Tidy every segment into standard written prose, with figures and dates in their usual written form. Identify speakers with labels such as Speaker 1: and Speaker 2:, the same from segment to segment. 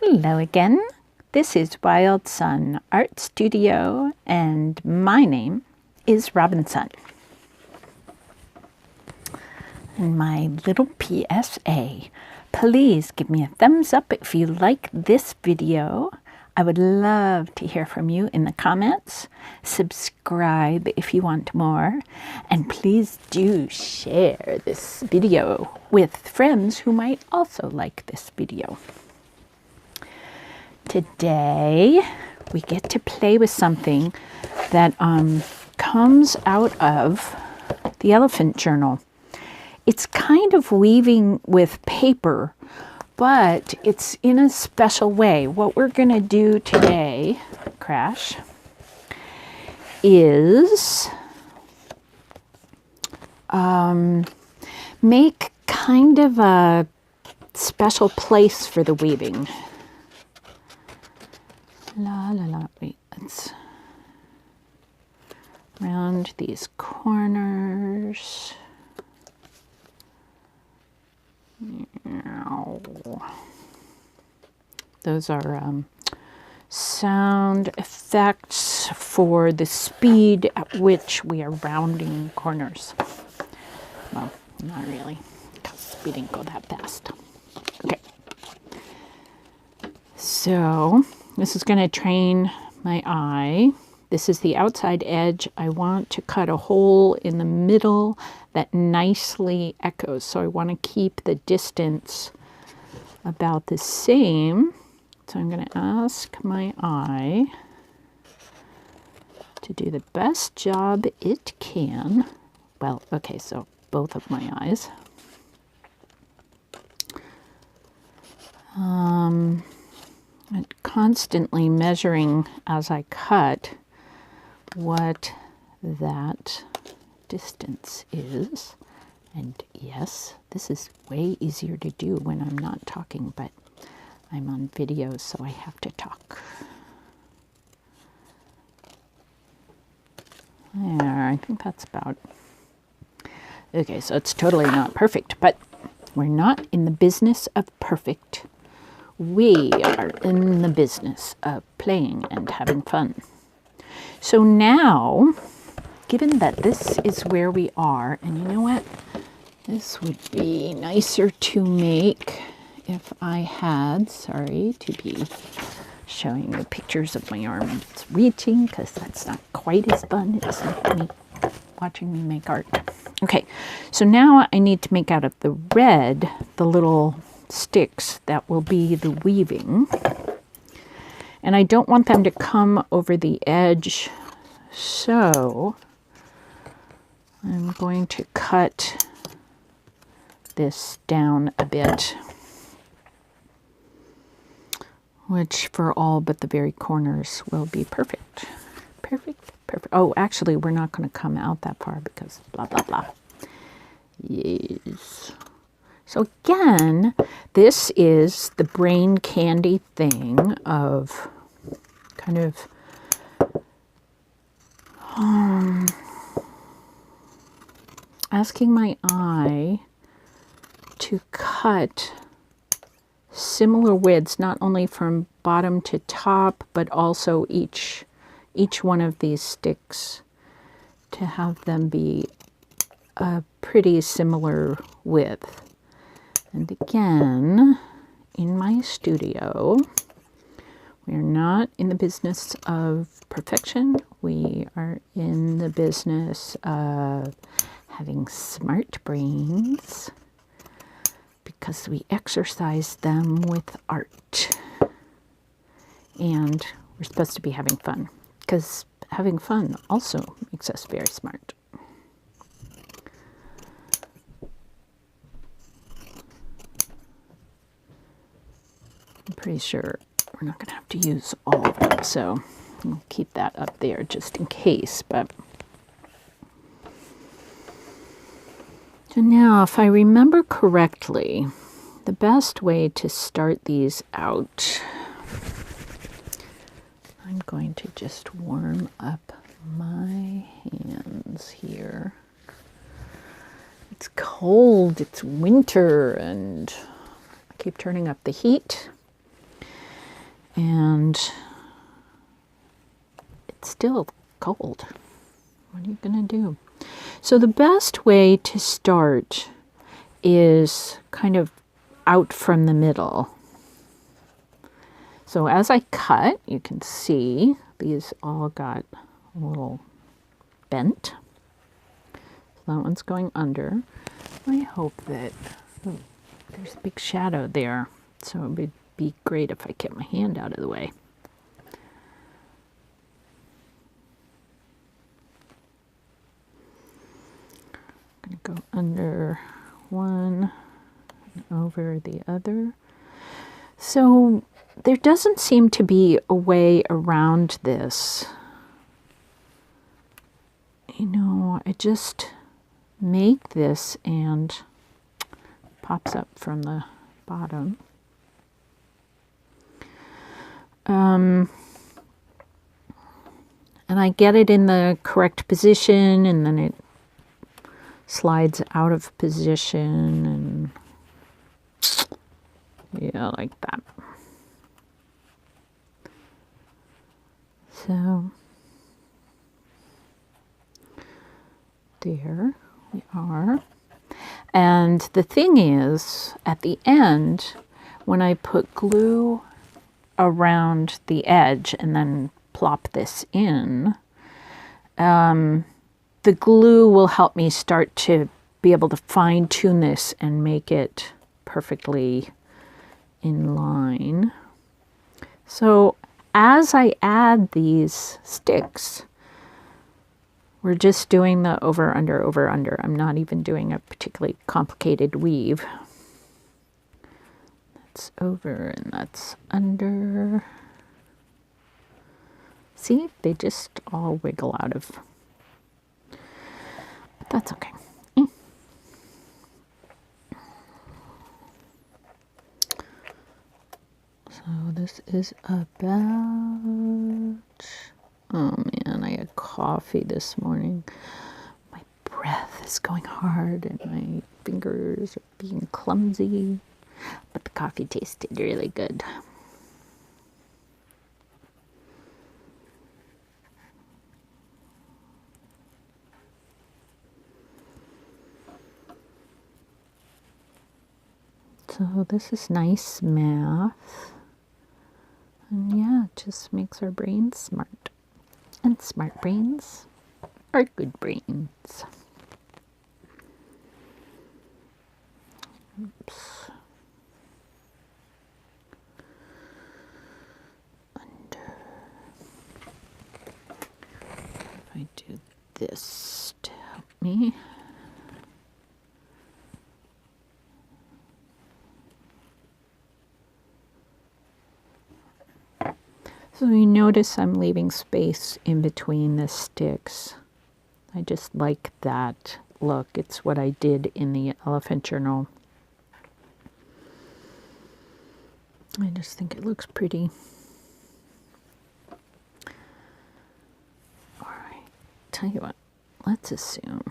Speaker 1: Hello again. This is Wildsunne Art Studio and my name is Robinsunne. And my little PSA, please give me a thumbs up if you like this video. I would love to hear from you in the comments. Subscribe if you want more. And please do share this video with friends who might also like this video. Today, we get to play with something that comes out of the Elephant Journal. It's kind of weaving with paper, but it's in a special way. What we're going to do today, Crash, is make kind of a special place for the weaving. Wait, let's round these corners. Those are sound effects for the speed at which we are rounding corners. Well, not really, because we didn't go that fast. Okay. So this is going to train my eye. This is the outside edge. I want to cut a hole in the middle that nicely echoes. So I want to keep the distance about the same. So I'm going to ask my eye to do the best job it can. Well, okay, so both of my eyes. And constantly measuring as I cut what that distance is. And yes, this is way easier to do when I'm not talking, but I'm on video, so I have to talk. There, I think that's about. Okay, so it's totally not perfect, but we're not in the business of perfect. We are in the business of playing and having fun. So now, given that this is where we are, and you know what? This would be nicer to make if I had, sorry to be showing you pictures of my arms reaching, because that's not quite as fun as me watching me make art. Okay, so now I need to make out of the red the little sticks that will be the weaving, and I don't want them to come over the edge, so I'm going to cut this down a bit, which for all but the very corners will be perfect. Perfect. Oh, actually, we're not going to come out that far because blah, blah, blah. Yes. So again, this is the brain candy thing of kind of asking my eye to cut similar widths, not only from bottom to top, but also each one of these sticks, to have them be a pretty similar width. And again, in my studio, we're not in the business of perfection. We are in the business of having smart brains, because we exercise them with art. And we're supposed to be having fun, because having fun also makes us very smart. I'm pretty sure we're not going to have to use all of it, so I'll keep that up there just in case. But so now, if I remember correctly, the best way to start these out, I'm going to just warm up my hands here. It's cold, it's winter, and I keep turning up the heat. And it's still cold. What are you going to do? So the best way to start is kind of out from the middle. So as I cut, you can see these all got a little bent. So that one's going under. I hope that, oh, there's a big shadow there. So it would be great if I kept my hand out of the way. I'm going to go under one and over the other. So there doesn't seem to be a way around this. You know, I just make this and pops up from the bottom. And I get it in the correct position, and then it slides out of position, and yeah, like that. So there we are. And the thing is, at the end, when I put glue around the edge and then plop this in, the glue will help me start to be able to fine tune this and make it perfectly in line. So as I add these sticks, we're just doing the over, under, over, under. I'm not even doing a particularly complicated weave. That's over and that's under. See, they just all wiggle out of, but that's okay. So this is about, oh man, I had coffee this morning. My breath is going hard and my fingers are being clumsy, but the coffee tasted really good. So this is nice math. And yeah, it just makes our brains smart. And smart brains are good brains. Oops. Under. If I do this to help me. So you notice I'm leaving space in between the sticks. I just like that look. It's what I did in the elephant journal. I just think it looks pretty. All right, tell you what, let's assume.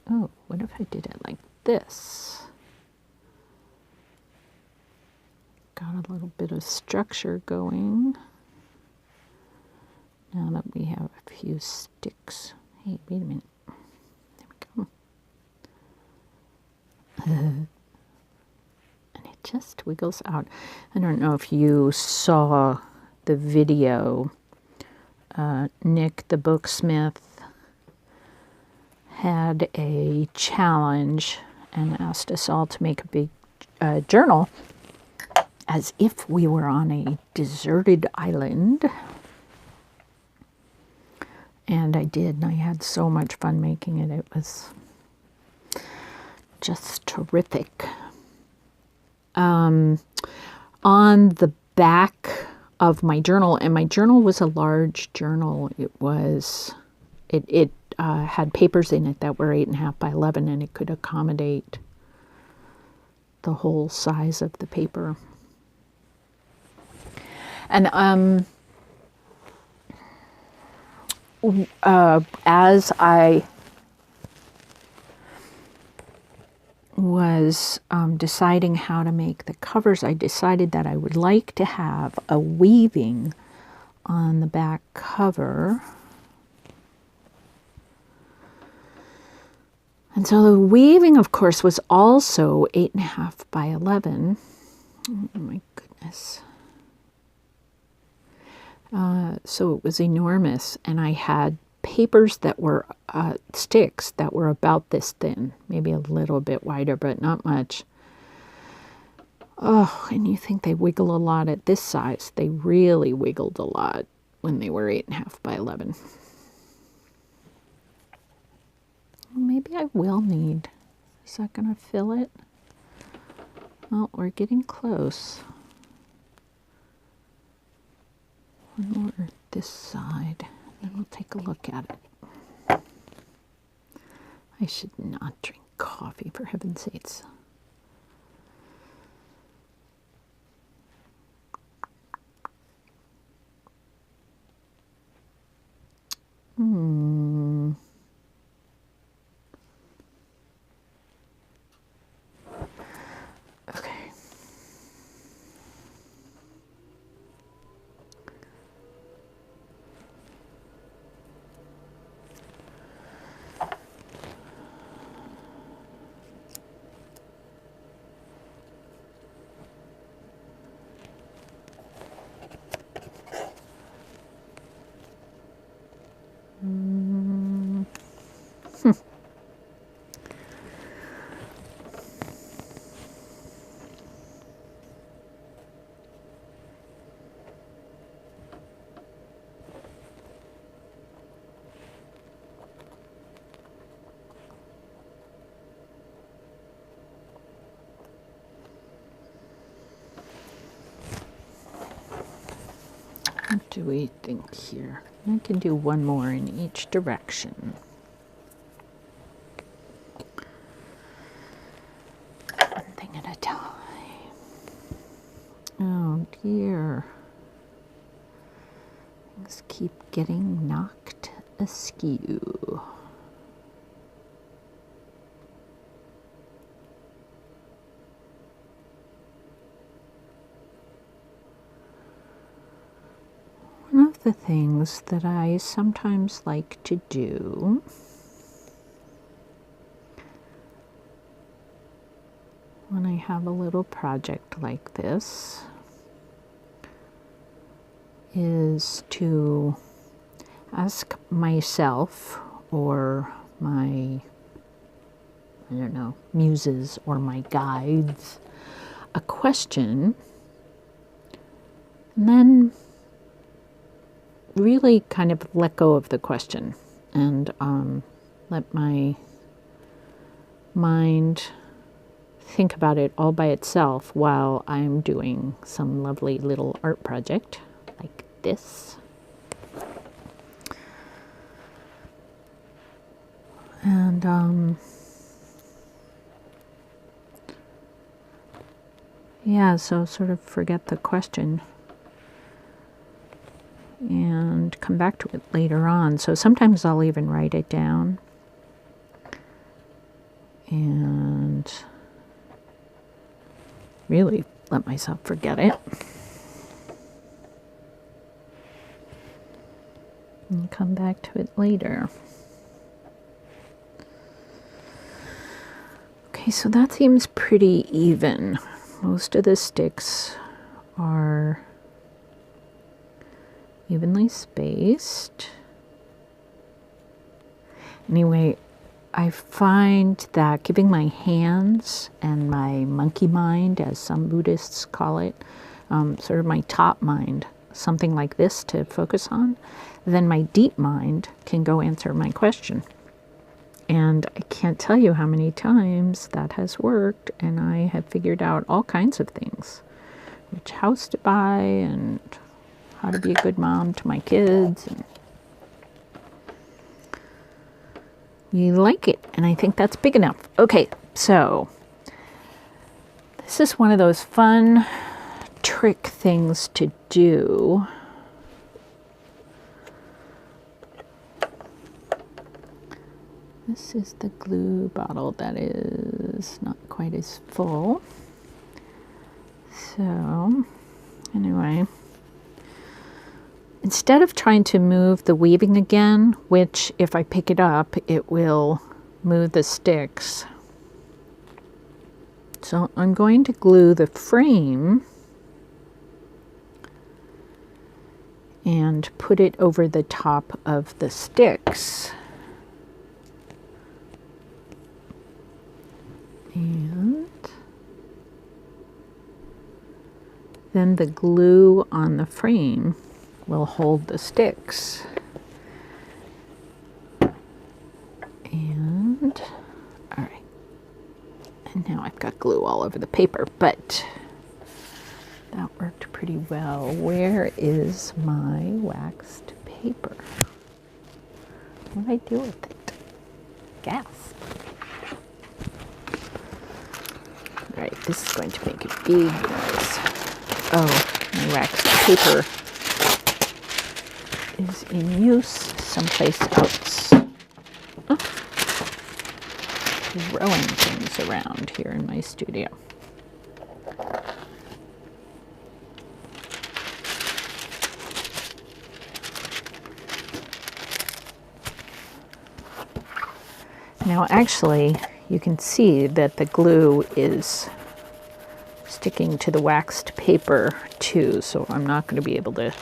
Speaker 1: Oh, what if I did it like this? Got a little bit of structure going. Now that we have a few sticks. Hey, wait a minute. There we go. And it just wiggles out. I don't know if you saw the video. Nick the Booksmith had a challenge and asked us all to make a big journal as if we were on a deserted island. And I did, and I had so much fun making it. It was just terrific. On the back of my journal, and my journal was a large journal. It had papers in it that were 8.5 by 11, and it could accommodate the whole size of the paper. And as I was deciding how to make the covers, I decided that I would like to have a weaving on the back cover. And so the weaving, of course, was also 8.5 by 11. Oh my goodness. So it was enormous, and I had papers that were sticks that were about this thin, maybe a little bit wider, but not much. Oh, and you think they wiggle a lot at this size. They really wiggled a lot when they were 8.5 by 11. Maybe I will need, is that going to fill it? Well, we're getting close. One more this side, and we'll take a look at it. I should not drink coffee, for heaven's sakes. Okay. What do we think here? I can do one more in each direction. One thing at a time. Oh dear. Things keep getting knocked askew. One of the things that I sometimes like to do when I have a little project like this is to ask myself or my, I don't know, muses or my guides a question, and then really kind of let go of the question and let my mind think about it all by itself while I'm doing some lovely little art project like this. And yeah, so sort of forget the question and come back to it later on. So sometimes I'll even write it down and really let myself forget it. And come back to it later. Okay, so that seems pretty even. Most of the sticks are evenly spaced. Anyway, I find that giving my hands and my monkey mind, as some Buddhists call it, sort of my top mind, something like this to focus on, then my deep mind can go answer my question. And I can't tell you how many times that has worked, and I have figured out all kinds of things. Which house to buy, and how to be a good mom to my kids. And you like it, and I think that's big enough. Okay, so this is one of those fun trick things to do. This is the glue bottle that is not quite as full. So anyway, instead of trying to move the weaving again, which if I pick it up, it will move the sticks. So I'm going to glue the frame and put it over the top of the sticks. And then the glue on the frame will hold the sticks. And all right. And now I've got glue all over the paper, but that worked pretty well. Where is my waxed paper? What do I do with it? Gasp. All right, this is going to make a big noise. Oh, my waxed paper is in use someplace else. Oh. Throwing things around here in my studio. Now actually you can see that the glue is sticking to the waxed paper too, so I'm not going to be able to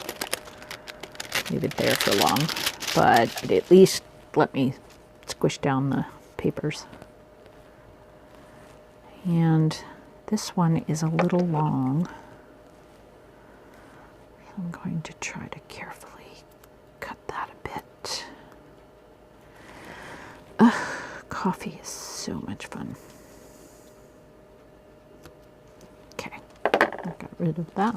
Speaker 1: leave it there for long, but at least let me squish down the papers. And this one is a little long, so I'm going to try to carefully cut that a bit. Ugh, coffee is so much fun. Okay, I got rid of that.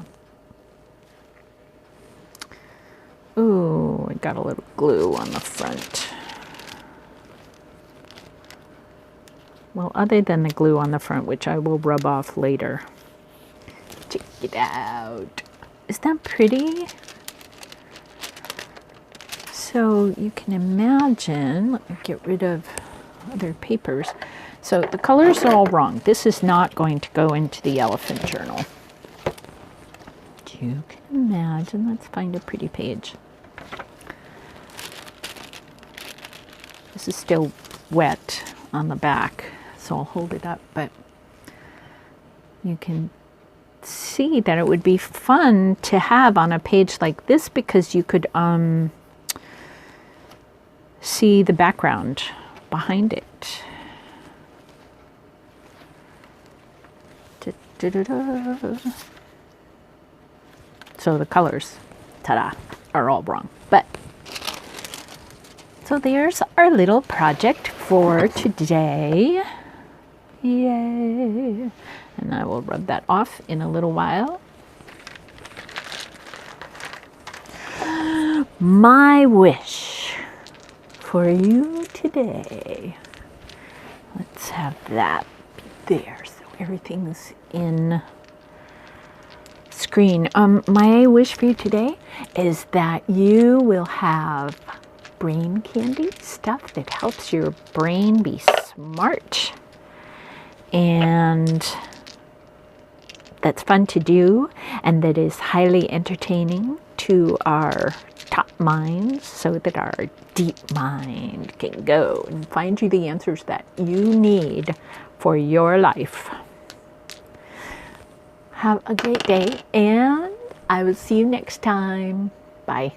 Speaker 1: Ooh, I got a little glue on the front. Well, other than the glue on the front, which I will rub off later. Check it out. Is that pretty? So you can imagine, let me get rid of other papers. So the colors are all wrong. This is not going to go into the elephant journal. You can imagine, let's find a pretty page. This is still wet on the back, so I'll hold it up, but you can see that it would be fun to have on a page like this because you could see the background behind it. So the colors, ta-da, are all wrong. But so there's our little project for today. Yay! And I will rub that off in a little while. My wish for you today. Let's have that there so everything's in screen. My wish for you today is that you will have brain candy, stuff that helps your brain be smart and that's fun to do and that is highly entertaining to our top minds so that our deep mind can go and find you the answers that you need for your life. Have a great day and I will see you next time. Bye.